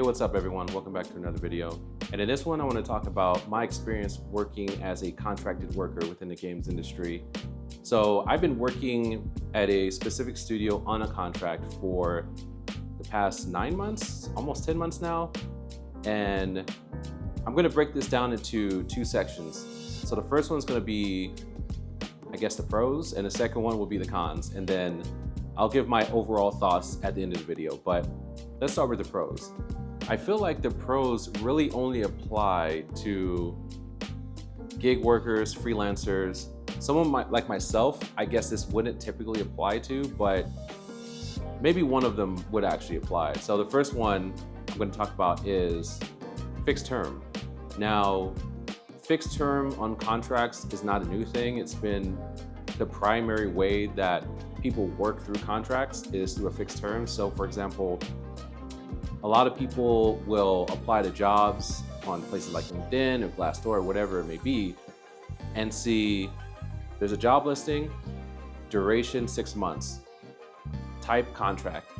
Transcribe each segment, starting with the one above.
Hey, what's up everyone? Welcome back to another video. And in this one, I want to talk about my experience working as a contracted worker within the games industry. So I've been working at a specific studio on a contract for the past 9 months, almost 10 months now. And I'm going to break this down into two sections. So the first one's going to be, I guess, the pros, and the second one will be the cons. And then I'll give my overall thoughts at the end of the video. But let's start with the pros. I feel like the pros really only apply to gig workers, freelancers. Someone like myself, I guess this wouldn't typically apply to, but maybe one of them would actually apply. So the first one I'm going to talk about is fixed term. Now, fixed term on contracts is not a new thing. It's been the primary way that people work through contracts is through a fixed term. So for example, a lot of people will apply to jobs on places like LinkedIn or Glassdoor or whatever it may be and see there's a job listing, duration 6 months, type contract.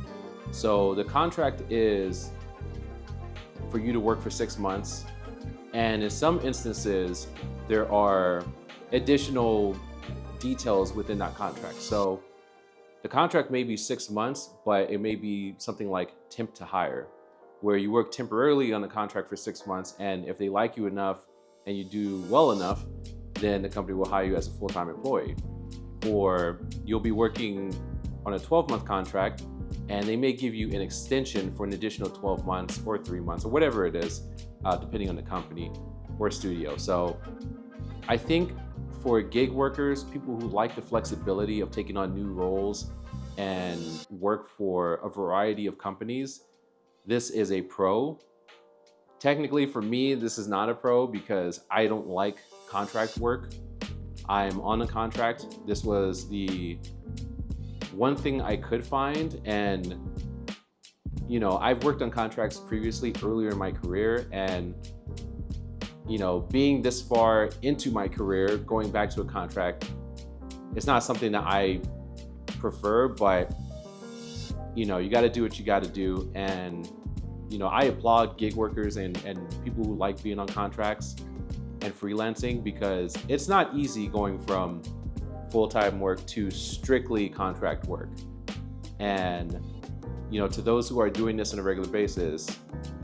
So the contract is for you to work for 6 months. And in some instances, there are additional details within that contract. So the contract may be 6 months, but it may be something like temp to hire, where you work temporarily on the contract for 6 months. And if they like you enough and you do well enough, then the company will hire you as a full-time employee. Or you'll be working on a 12-month contract and they may give you an extension for an additional 12 months or 3 months or whatever it is, depending on the company or studio. So I think for gig workers, people who like the flexibility of taking on new roles and work for a variety of companies, this is a pro. Technically for me, this is not a pro because I don't like contract work. I'm on a contract. This was the one thing I could find. And, you know, I've worked on contracts previously earlier in my career, and you know, being this far into my career, going back to a contract, it's not something that I prefer, but you know, you got to do what you got to do. And you know, I applaud gig workers and people who like being on contracts and freelancing, because it's not easy going from full-time work to strictly contract work. And you know, to those who are doing this on a regular basis,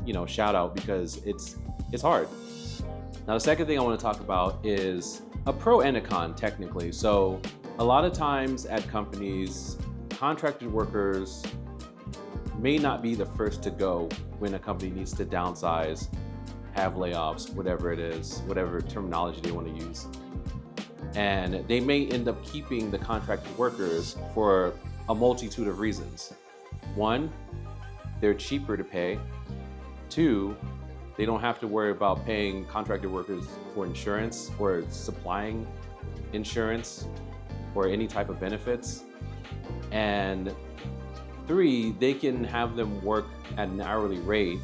you know, shout out, because it's hard. Now, the second thing I want to talk about is a pro and a con, technically. So a lot of times at companies, contracted workers may not be the first to go when a company needs to downsize, have layoffs, whatever it is, whatever terminology they want to use. And they may end up keeping the contracted workers for a multitude of reasons. One, they're cheaper to pay. Two, they don't have to worry about paying contracted workers for insurance or supplying insurance or any type of benefits. And three, they can have them work at an hourly rate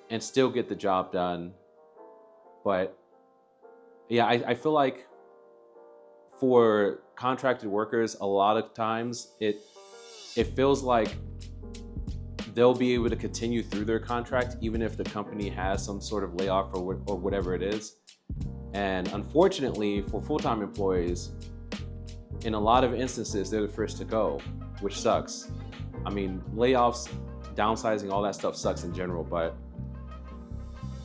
and still get the job done. But yeah, I feel like for contracted workers, a lot of times it feels like they'll be able to continue through their contract even if the company has some sort of layoff or whatever it is. And unfortunately for full-time employees, in a lot of instances, they're the first to go, which sucks. I mean, layoffs, downsizing, all that stuff sucks in general, but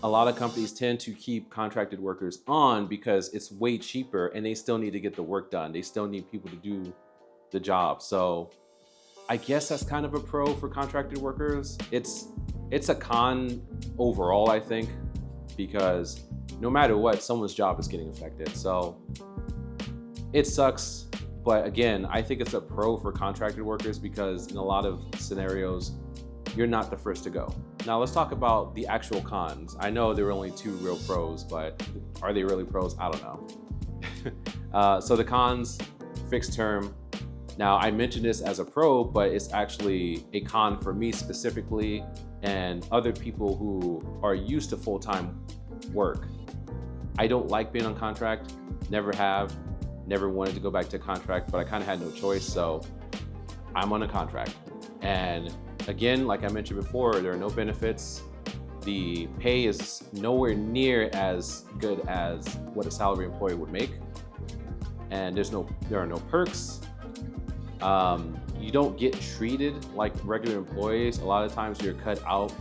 a lot of companies tend to keep contracted workers on because it's way cheaper and they still need to get the work done. They still need people to do the job. So I guess that's kind of a pro for contracted workers. It's a con overall, I think, because no matter what, someone's job is getting affected. So it sucks, but again, I think it's a pro for contracted workers because in a lot of scenarios, you're not the first to go. Now let's talk about the actual cons. I know there are only two real pros, but are they really pros? I don't know. So the cons, fixed term. Now, I mentioned this as a pro, but it's actually a con for me specifically and other people who are used to full-time work. I don't like being on contract, never have, never wanted to go back to contract, but I kind of had no choice, so I'm on a contract. And Again, like I mentioned before, there are no benefits. The pay is nowhere near as good as what a salary employee would make. And there are no perks. You don't get treated like regular employees. A lot of times you're cut out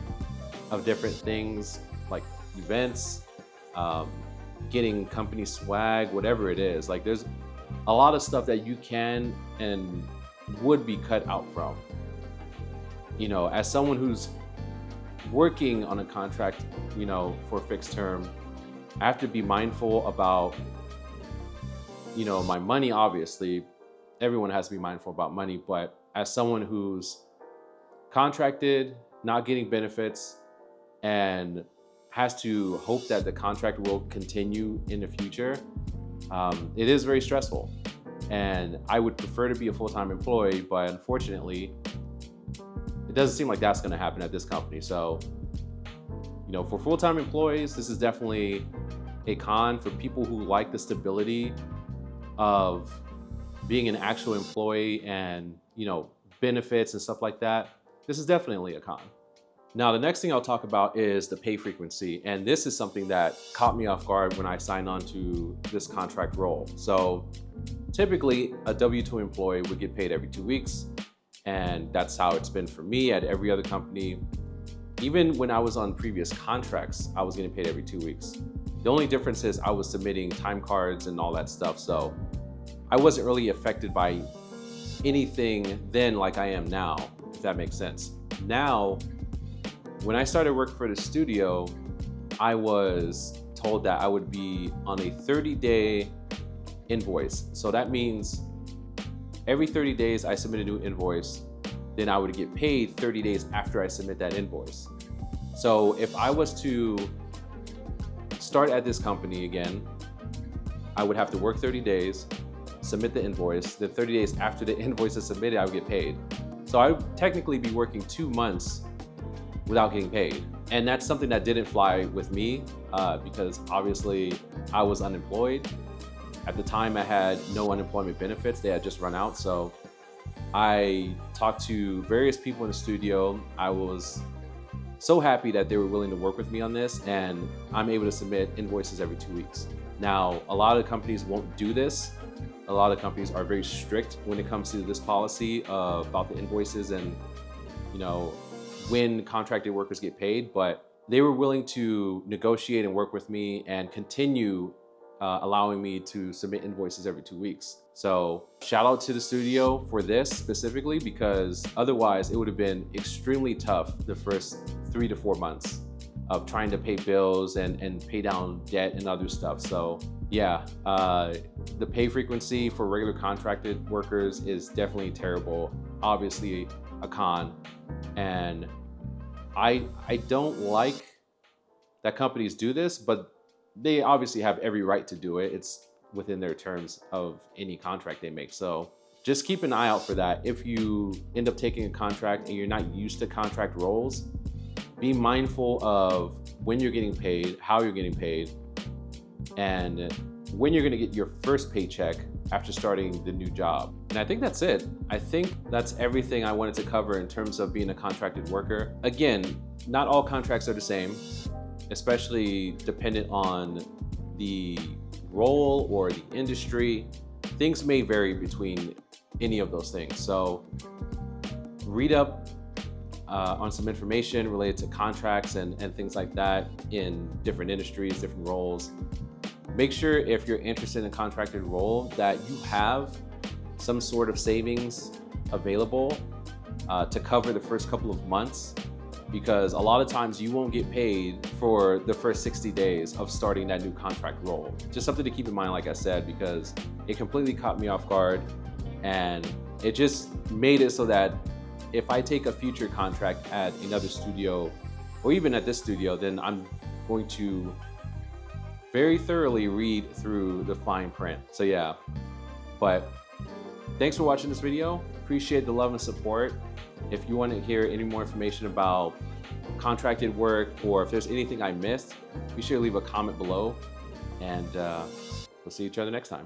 of different things like events, getting company swag, whatever it is. Like there's a lot of stuff that you can and would be cut out from. You know, as someone who's working on a contract, you know, for a fixed term, I have to be mindful about, you know, my money. Obviously, everyone has to be mindful about money, but as someone who's contracted, not getting benefits, and has to hope that the contract will continue in the future, it is very stressful. And I would prefer to be a full-time employee, but unfortunately, it doesn't seem like that's going to happen at this company. So, you know, for full-time employees, this is definitely a con. For people who like the stability of being an actual employee and, you know, benefits and stuff like that, this is definitely a con. Now, the next thing I'll talk about is the pay frequency. And this is something that caught me off guard when I signed on to this contract role. So typically a W-2 employee would get paid every 2 weeks. And that's how it's been for me at every other company. Even when I was on previous contracts, I was getting paid every 2 weeks. The only difference is I was submitting time cards and all that stuff. So I wasn't really affected by anything then like I am now, if that makes sense. Now, when I started work for the studio, I was told that I would be on a 30-day invoice. So that means every 30 days I submit a new invoice, then I would get paid 30 days after I submit that invoice. So if I was to start at this company again, I would have to work 30 days, submit the invoice, then 30 days after the invoice is submitted, I would get paid. So I would technically be working 2 months without getting paid. And that's something that didn't fly with me because obviously I was unemployed. At the time, I had no unemployment benefits. They had just run out. So I talked to various people in the studio. I was so happy that they were willing to work with me on this, and I'm able to submit invoices every 2 weeks. Now, a lot of companies won't do this. A lot of companies are very strict when it comes to this policy about the invoices and, you know, when contracted workers get paid, but they were willing to negotiate and work with me and continue allowing me to submit invoices every 2 weeks. So shout out to the studio for this specifically, because otherwise it would have been extremely tough the first 3 to 4 months of trying to pay bills and pay down debt and other stuff. So yeah, the pay frequency for regular contracted workers is definitely terrible. Obviously a con. And I don't like that companies do this, but they obviously have every right to do it. It's within their terms of any contract they make. So just keep an eye out for that. If you end up taking a contract and you're not used to contract roles, be mindful of when you're getting paid, how you're getting paid, and when you're gonna get your first paycheck after starting the new job. And I think that's it. I think that's everything I wanted to cover in terms of being a contracted worker. Again, not all contracts are the same, especially dependent on the role or the industry. Things may vary between any of those things. So read up on some information related to contracts and things like that in different industries, different roles. Make sure if you're interested in a contracted role that you have some sort of savings available to cover the first couple of months, because a lot of times you won't get paid for the first 60 days of starting that new contract role. Just something to keep in mind, like I said, because it completely caught me off guard, and it just made it so that if I take a future contract at another studio or even at this studio, then I'm going to very thoroughly read through the fine print. So yeah, but thanks for watching this video. Appreciate the love and support. If you want to hear any more information about contracted work, or if there's anything I missed, be sure to leave a comment below, and we'll see each other next time.